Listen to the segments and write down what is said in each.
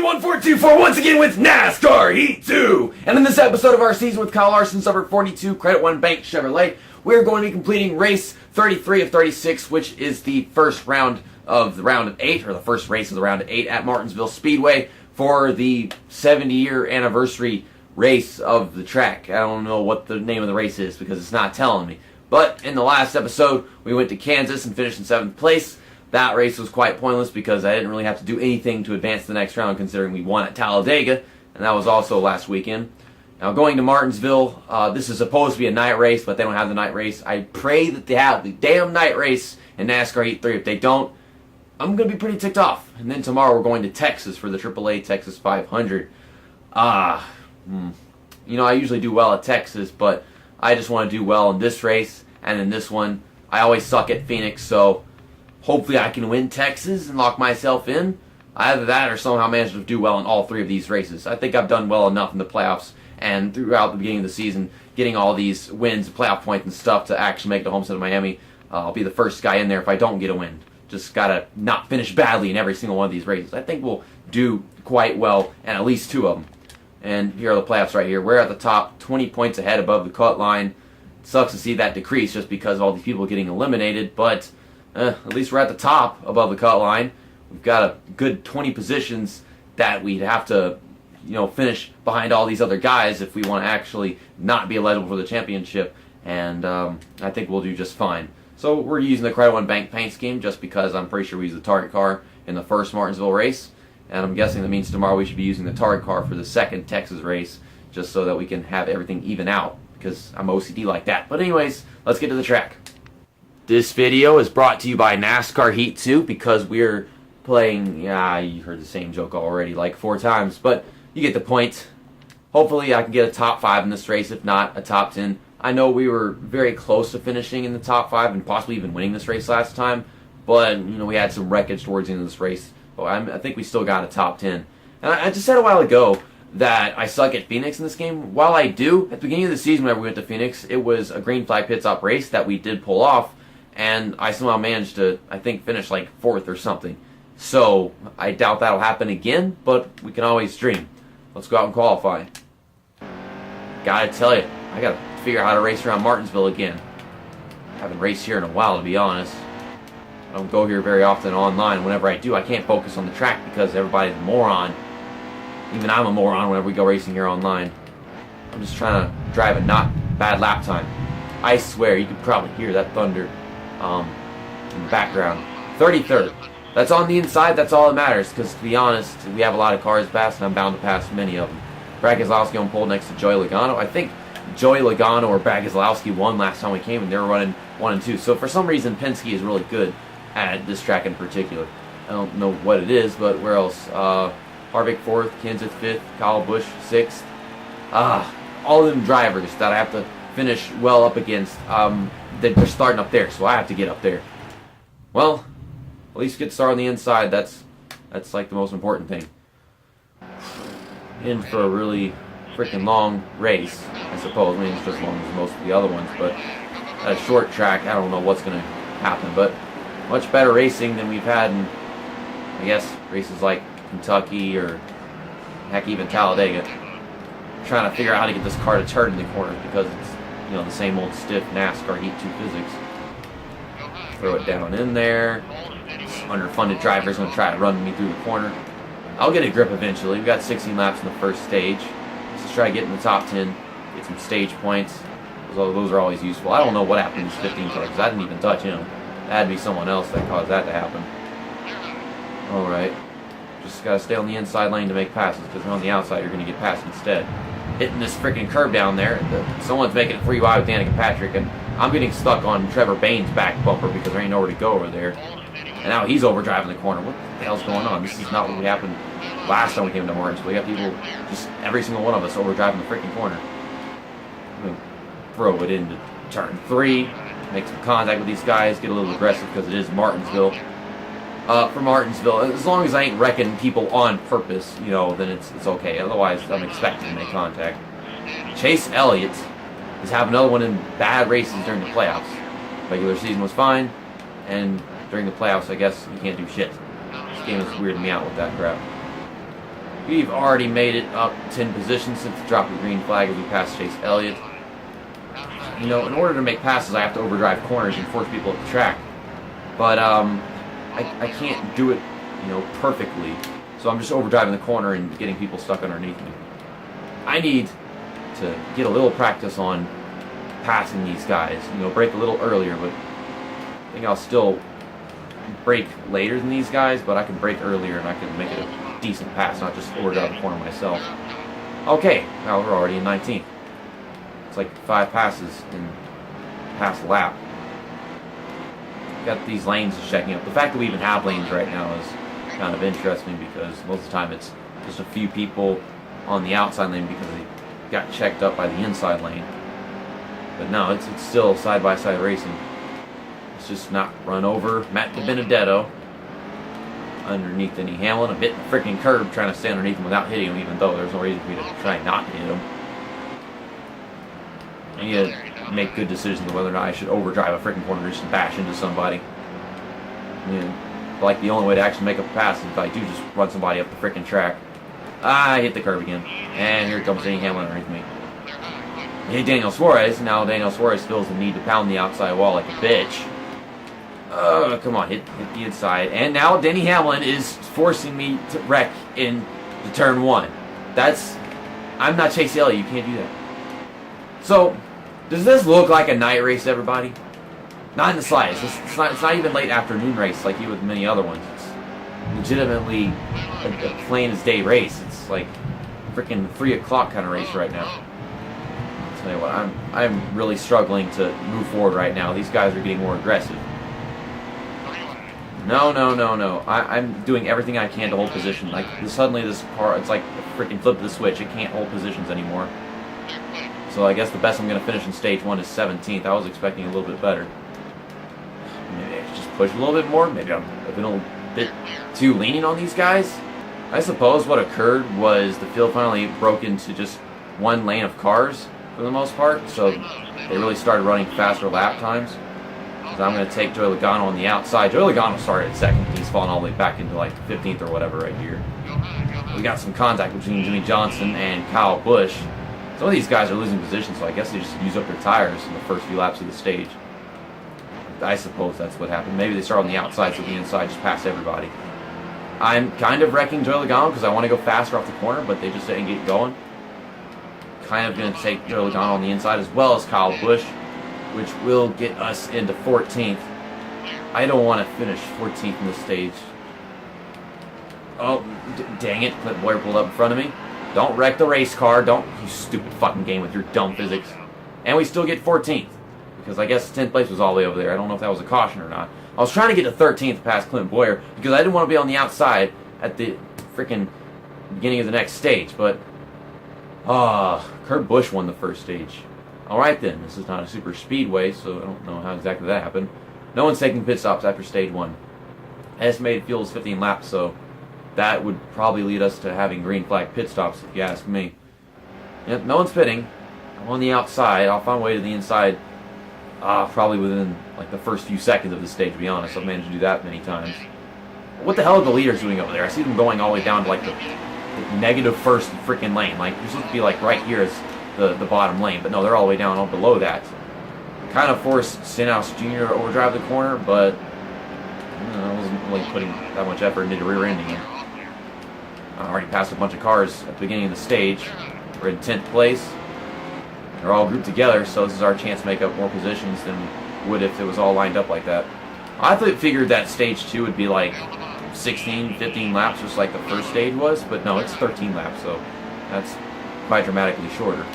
C1424 once again with NASCAR Heat 2. And in this episode of our season with Kyle Larson, Suburb 42, Credit One Bank Chevrolet, we're going to be completing race 33 of 36, which is the first round of the round of 8, or the first race of the round of 8 at Martinsville Speedway for the 70-year anniversary race of the track. I don't know what the name of the race is because it's not telling me. But in the last episode, we went to Kansas and finished in 7th place. That race was quite pointless because I didn't really have to do anything to advance to the next round, considering we won at Talladega, and that was also last weekend. Now, going to Martinsville, this is supposed to be a night race, but they don't have the night race. I pray that they have the damn night race in NASCAR Heat 3. If they don't, I'm going to be pretty ticked off. And then tomorrow we're going to Texas for the AAA Texas 500. You know, I usually do well at Texas, but I just want to do well in this race and in this one. I always suck at Phoenix, so hopefully I can win Texas and lock myself in. Either that or somehow manage to do well in all 3 of these races. I think I've done well enough in the playoffs and throughout the beginning of the season, getting all these wins, playoff points and stuff to actually make the Homestead of Miami. I'll be the first guy in there if I don't get a win. Just gotta not finish badly in every single one of these races. I think we'll do quite well in at least 2 of them. And here are the playoffs right here. We're at the top, 20 points ahead above the cut line. It sucks to see that decrease just because of all these people getting eliminated, but at least we're at the top above the cut line. We've got a good 20 positions that we'd have to, finish behind all these other guys if we want to actually not be eligible for the championship. And I think we'll do just fine. So we're using the Credit One Bank paint scheme just because I'm pretty sure we used the target car in the first Martinsville race. And I'm guessing that means tomorrow we should be using the target car for the second Texas race just so that we can have everything even out because I'm OCD like that. But anyways, let's get to the track. This video is brought to you by NASCAR Heat 2 because we're playing, you heard the same joke already like 4 times, but you get the point. Hopefully I can get a top 5 in this race, if not a top 10. I know we were very close to finishing in the top 5 and possibly even winning this race last time, but we had some wreckage towards the end of this race. But I think we still got a top 10. And I just said a while ago that I suck at Phoenix in this game. While I do, at the beginning of the season whenever we went to Phoenix, it was a green flag pit stop race that we did pull off, and I somehow managed to, I think, finish like 4th or something. So I doubt that'll happen again, but we can always dream. Let's go out and qualify. Gotta tell you, I gotta figure out how to race around Martinsville again. I haven't raced here in a while, to be honest. I don't go here very often online. Whenever I do, I can't focus on the track because everybody's a moron. Even I'm a moron whenever we go racing here online. I'm just trying to drive a not bad lap time. I swear, you could probably hear that thunder in the background. 33rd. That's on the inside, that's all that matters, because to be honest, we have a lot of cars past, and I'm bound to pass many of them. Brad Keselowski on pole next to Joey Logano. I think Joey Logano or Brad Keselowski won last time we came, and they were running 1 and 2. So for some reason, Penske is really good at this track in particular. I don't know what it is, but where else? Harvick 4th, Kenseth 5th, Kyle Busch 6th. All of them drivers that I have to finish well up against, they're starting up there, so I have to get up there. Well, at least get started on the inside. That's like the most important thing. In for a really freaking long race, I suppose. I mean, it's just as long as most of the other ones, but at a short track, I don't know what's going to happen, but much better racing than we've had in, I guess, races like Kentucky or heck, even Talladega. I'm trying to figure out how to get this car to turn in the corners because it's, the same old stiff NASCAR Heat 2 physics. Throw it down in there. This underfunded driver's going to try to run me through the corner. I'll get a grip eventually. We've got 16 laps in the first stage. Let's try to get in the top 10, get some stage points. Those are always useful. I don't know what happened to these 15 cars because I didn't even touch him. That had to be someone else that caused that to happen. Alright. Just got to stay on the inside lane to make passes because on the outside you're going to get passed instead. Hitting this freaking curb down there. Someone's making it free wide with Danica Patrick, and I'm getting stuck on Trevor Bain's back bumper because there ain't nowhere to go over there. And now he's overdriving the corner. What the hell's going on? This is not what happened last time we came to Martinsville. We got people, just every single one of us, overdriving the freaking corner. I'm going to throw it into turn 3, make some contact with these guys, get a little aggressive because it is Martinsville. For Martinsville, as long as I ain't wrecking people on purpose, then it's okay. Otherwise, I'm expecting to make contact. Chase Elliott is having another one in bad races during the playoffs. Regular season was fine, and during the playoffs, I guess you can't do shit. This game is weirding me out with that crap. We've already made it up 10 positions since the drop of the green flag as we pass Chase Elliott. You know, in order to make passes, I have to overdrive corners and force people up the track. But I can't do it, you know, perfectly. So I'm just overdriving the corner and getting people stuck underneath me. I need to get a little practice on passing these guys. You know, brake a little earlier, but I think I'll still brake later than these guys, but I can brake earlier and I can make it a decent pass, not just overdrive the corner myself. Okay, now we're already in 19th. It's like 5 passes in past lap. Got these lanes checking up. The fact that we even have lanes right now is kind of interesting because most of the time it's just a few people on the outside lane because they got checked up by the inside lane. But no, it's still side-by-side racing. It's just not run over Matt DiBenedetto underneath Denny Hamlin. I'm hitting the freaking curb trying to stay underneath him without hitting him, even though there's no reason for me to try not to hit him. I need to make good decisions on whether or not I should overdrive a freaking corner just to bash into somebody. Like the only way to actually make a pass is if I do just run somebody up the freaking track. I hit the curb again. And here comes Denny Hamlin underneath me. I hit Daniel Suarez. Now Daniel Suarez feels the need to pound the outside wall like a bitch. Come on, hit the inside. And now Denny Hamlin is forcing me to wreck in the turn 1. I'm not Chase Elliott. You can't do that. So, does this look like a night race, everybody? Not in the slightest. It's not even late afternoon race like you with many other ones. It's legitimately a plain as day race. It's like freaking 3 o'clock kind of race right now. I'll tell you what, I'm really struggling to move forward right now. These guys are getting more aggressive. No. I'm doing everything I can to hold position. Like suddenly this car, it's like a freaking flip of the switch. It can't hold positions anymore. So I guess the best I'm going to finish in stage 1 is 17th. I was expecting a little bit better. Maybe I should just push a little bit more. Maybe I've been a bit too lenient on these guys. I suppose what occurred was the field finally broke into just one lane of cars for the most part. So they really started running faster lap times. So I'm going to take Joey Logano on the outside. Joey Logano started at 2nd. He's fallen all the way back into like 15th or whatever right here. We got some contact between Jimmy Johnson and Kyle Busch. Some of these guys are losing position, so I guess they just use up their tires in the first few laps of the stage. I suppose that's what happened. Maybe they start on the outside, so the inside just pass everybody. I'm kind of wrecking Joey Logano because I want to go faster off the corner, but they just didn't get going. Kind of going to take Joey Logano on the inside as well as Kyle Busch, which will get us into 14th. I don't want to finish 14th in this stage. Oh, dang it. Clint Boyer pulled up in front of me. Don't wreck the race car. Don't, you stupid fucking game with your dumb physics. And we still get 14th. Because I guess 10th place was all the way over there. I don't know if that was a caution or not. I was trying to get to 13th past Clint Boyer because I didn't want to be on the outside at the freaking beginning of the next stage. But, Kurt Busch won the first stage. Alright then, this is not a super speedway, so I don't know how exactly that happened. No one's taking pit stops after stage 1. Estimated fuel is 15 laps, so that would probably lead us to having green flag pit stops, if you ask me. Yep, no one's pitting. I'm on the outside. I'll find a way to the inside probably within like the first few seconds of the stage, to be honest. I've managed to do that many times. What the hell are the leaders doing over there? I see them going all the way down to like the negative first freaking lane. Like, you're supposed to be like right here as the bottom lane, but no, they're all the way down below that. Kind of forced Stenhouse Jr. to overdrive the corner, but I wasn't really putting that much effort into rear-ending him. I already passed a bunch of cars at the beginning of the stage. We're in 10th place. They're all grouped together, so this is our chance to make up more positions than we would if it was all lined up like that. I figured that stage 2 would be like 16, 15 laps, just like the first stage was, but no, it's 13 laps, so that's quite dramatically shorter.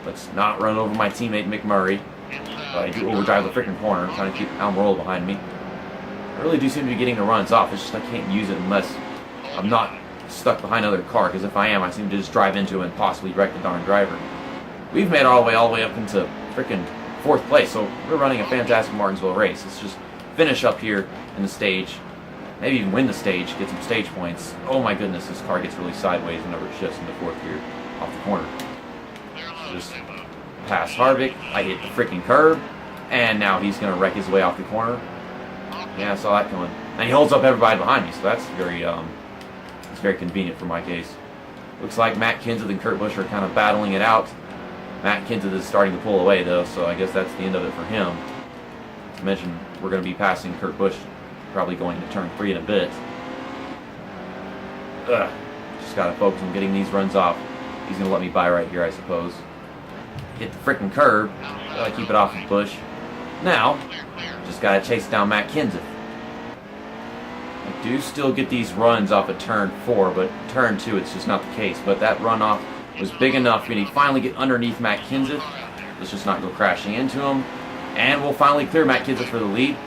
Let's not run over my teammate McMurray. But I do overdrive the freaking corner, trying to keep Almirola behind me. I really do seem to be getting the runs off. It's just I can't use it unless I'm not stuck behind another car, because if I am, I seem to just drive into it and possibly wreck the darn driver. We've made all the way up into freaking 4th place, so we're running a fantastic Martinsville race. Let's just finish up here in the stage, maybe even win the stage, get some stage points. Oh my goodness, this car gets really sideways whenever it shifts into 4th gear off the corner. So just past Harvick, I hit the freaking curb, and now he's going to wreck his way off the corner. Yeah, I saw that coming. And he holds up everybody behind me, so that's very convenient for my case. Looks like Matt Kenseth and Kurt Busch are kind of battling it out. Matt Kenseth is starting to pull away, though, so I guess that's the end of it for him. Not to mention, we're going to be passing Kurt Busch, probably going to turn 3 in a bit. Just got to focus on getting these runs off. He's going to let me by right here, I suppose. Hit the frickin' curb. Gotta keep it off of Busch. Now, just got to chase down Matt Kenseth. I do still get these runs off of turn 4, but turn 2 it's just not the case. But that runoff was big enough for me to finally get underneath Matt Kenseth. Let's just not go crashing into him. And we'll finally clear Matt Kenseth for the lead.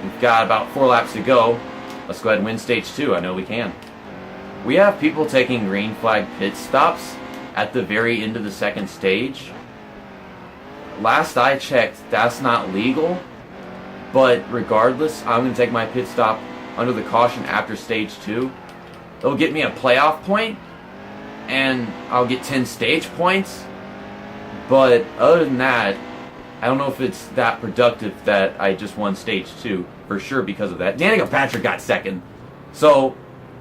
We've got about 4 laps to go. Let's go ahead and win stage 2. I know we can. We have people taking green flag pit stops at the very end of the second stage. Last I checked, that's not legal. But regardless, I'm going to take my pit stop under the caution after stage 2. It'll get me a playoff point, and I'll get 10 stage points. But other than that, I don't know if it's that productive that I just won stage 2 for sure because of that. Danica Patrick got second. So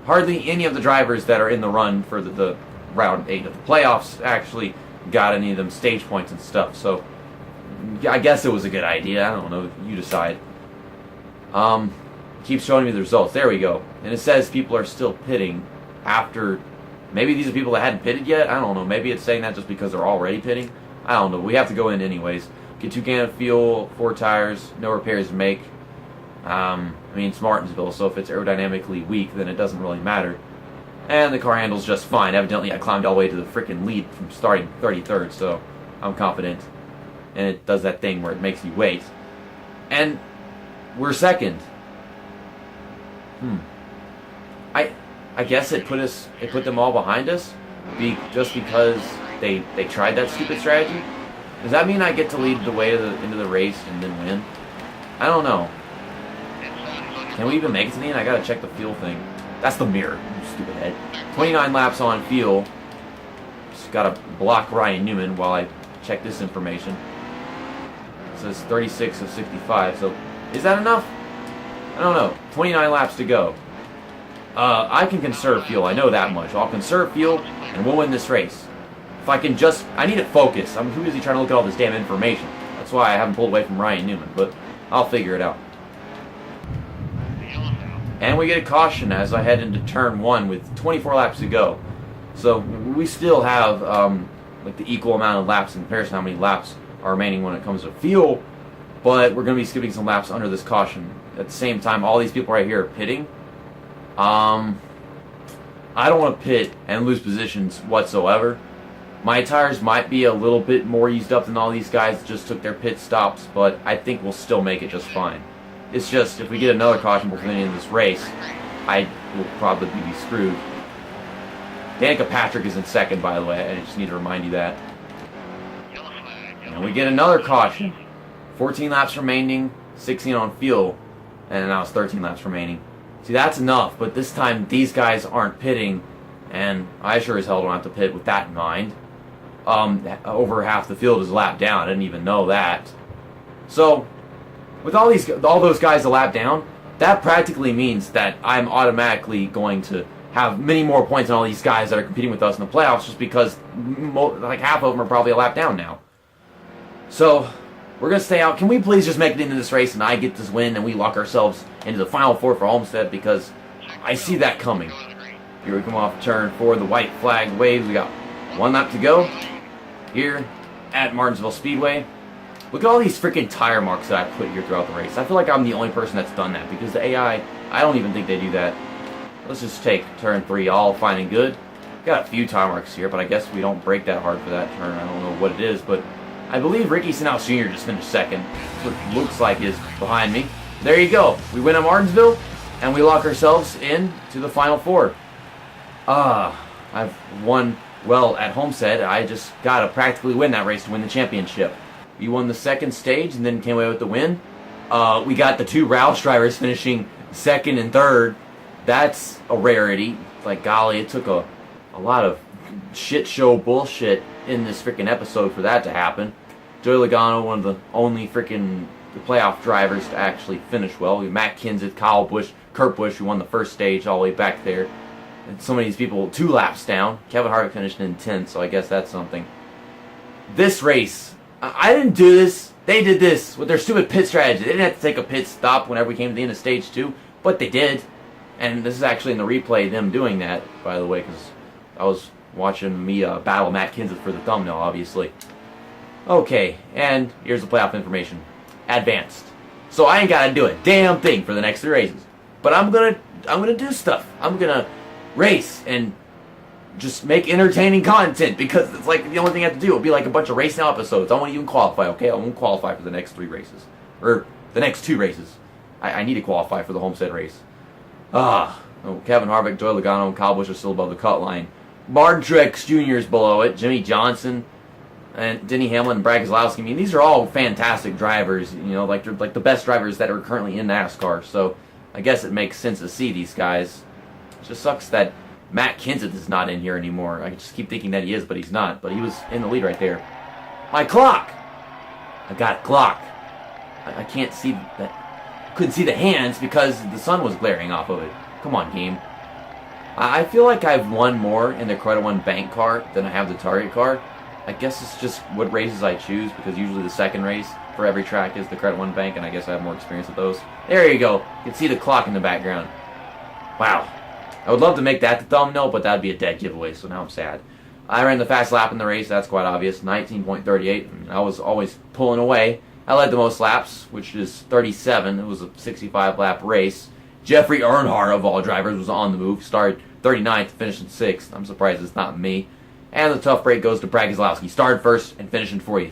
hardly any of the drivers that are in the run for the round 8 of the playoffs actually got any of them stage points and stuff. So I guess it was a good idea. I don't know. You decide. Keeps showing me the results. There we go. And it says people are still pitting after. Maybe these are people that hadn't pitted yet. I don't know. Maybe it's saying that just because they're already pitting. I don't know. We have to go in anyways. Get 2 cans of fuel, 4 tires, no repairs to make. I mean, it's Martinsville, so if it's aerodynamically weak, then it doesn't really matter. And the car handles just fine. Evidently, I climbed all the way to the freaking lead from starting 33rd, so I'm confident. And it does that thing where it makes you wait. And we're second. I guess it put them all behind us, just because they tried that stupid strategy. Does that mean I get to lead the way into the race and then win? I don't know. Can we even make it to the end? I gotta check the fuel thing. That's the mirror, you stupid head. 29 laps on fuel. Just gotta block Ryan Newman while I check this information. It says 36 of 65, so is that enough? I don't know. 29 laps to go. I can conserve fuel, I know that much. I'll conserve fuel, and we'll win this race. If I can just... I need it focused. I'm too busy trying to look at all this damn information. That's why I haven't pulled away from Ryan Newman, but I'll figure it out. And we get a caution as I head into turn 1 with 24 laps to go. So we still have like the equal amount of laps in comparison to how many laps are remaining when it comes to fuel, but we're going to be skipping some laps under this caution. At the same time, all these people right here are pitting. I don't want to pit and lose positions whatsoever. My tires might be a little bit more used up than all these guys that just took their pit stops, but I think we'll still make it just fine. It's just, if we get another caution before the end of this race, I will probably be screwed. Danica Patrick is in second, by the way. I just need to remind you that. And we get another caution. 14 laps remaining, 16 on fuel, and now it's 13 laps remaining. See, that's enough, but this time these guys aren't pitting, and I sure as hell don't have to pit with that in mind. Over half the field is lapped down. I didn't even know that. So, with all those guys a lap down, that practically means that I'm automatically going to have many more points than all these guys that are competing with us in the playoffs, just because like half of them are probably a lap down now. So, we're going to stay out. Can we please just make it into this race and I get this win and we lock ourselves into the final 4 for Homestead, because I see that coming. Here we come off turn 4, the white flag waves. We got 1 lap to go here at Martinsville Speedway. Look at all these freaking tire marks that I put here throughout the race. I feel like I'm the only person that's done that, because the AI, I don't even think they do that. Let's just take turn 3, all fine and good. Got a few tire marks here, but I guess we don't break that hard for that turn. I don't know what it is, but I believe Ricky Stenhouse Jr. just finished second. That's what it looks like is behind me. There you go. We win at Martinsville, and we lock ourselves in to the final 4. I've won well at Homestead. I just got to practically win that race to win the championship. We won the second stage and then came away with the win. We got the 2 Roush drivers finishing second and third. That's a rarity. Like, golly, it took a lot of shit show bullshit in this freaking episode for that to happen. Joey Logano, one of the only freaking playoff drivers to actually finish well. We Matt Kenseth, Kyle Busch, Kurt Busch, who won the first stage all the way back there. And some of these people 2 laps down. Kevin Harvick finished in 10th, so I guess that's something. This race, I didn't do this. They did this with their stupid pit strategy. They didn't have to take a pit stop whenever we came to the end of stage 2, but they did. And this is actually in the replay, them doing that, by the way, because I was watching me battle Matt Kenseth for the thumbnail, obviously. Okay, and here's the playoff information. Advanced. So I ain't gotta do a damn thing for the next 3 races. But I'm gonna do stuff. I'm gonna race and just make entertaining content, because it's like the only thing I have to do. It'll be like a bunch of Race Now episodes. I won't even qualify, okay? I won't qualify for the next 3 races. Or the next 2 races. I need to qualify for the Homestead race. Kevin Harvick, Joey Logano, and Kyle Busch are still above the cut line. Martin Truex Jr. is below it. Jimmy Johnson and Denny Hamlin and Brad Keselowski. I mean, these are all fantastic drivers. You know, like they're like the best drivers that are currently in NASCAR. So I guess it makes sense to see these guys. It just sucks that Matt Kenseth is not in here anymore. I just keep thinking that he is, but he's not. But he was in the lead right there. My clock! I got a clock. I can't see that. Couldn't see the hands because the sun was glaring off of it. Come on, game. I feel like I've won more in the Credit One Bank car than I have the Target car. I guess it's just what races I choose, because usually the second race for every track is the Credit One Bank, and I guess I have more experience with those. There you go. You can see the clock in the background. Wow. I would love to make that the thumbnail, but that'd be a dead giveaway, so now I'm sad. I ran the fast lap in the race, that's quite obvious, 19.38. I was always pulling away. I led the most laps, which is 37. It was a 65-lap race. Jeffrey Earnhardt, of all drivers, was on the move. Started 39th, finished in 6th. I'm surprised it's not me. And the tough break goes to Brad Keselowski. Started first and finished in 40th.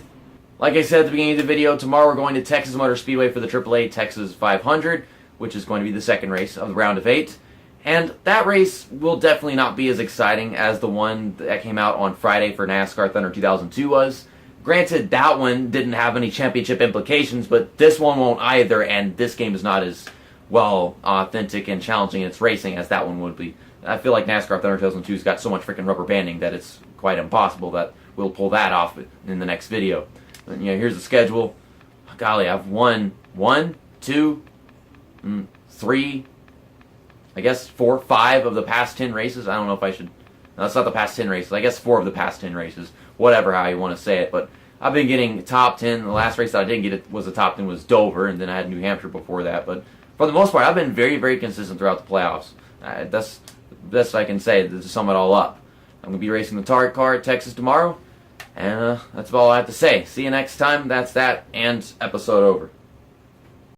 Like I said at the beginning of the video, tomorrow we're going to Texas Motor Speedway for the AAA Texas 500, which is going to be the second race of the round of 8. And that race will definitely not be as exciting as the one that came out on Friday for NASCAR Thunder 2002 was. Granted, that one didn't have any championship implications, but this one won't either, and this game is not as, well, authentic and challenging in its racing as that one would be. I feel like NASCAR Thunder 2002's got so much freaking rubber banding that it's quite impossible that we'll pull that off in the next video. And, you know, here's the schedule. Golly, I've won 1, 2, 3, I guess 4, 5 of the past 10 races. I don't know if I should... No, that's not the past 10 races. I guess 4 of the past 10 races. Whatever, how you want to say it. But I've been getting top 10. The last race that I didn't get it was the top 10 was Dover, and then I had New Hampshire before that. But for the most part, I've been very, very consistent throughout the playoffs. That's the best I can say to sum it all up. I'm going to be racing the Target car at Texas tomorrow. And that's all I have to say. See you next time. That's that, and episode over.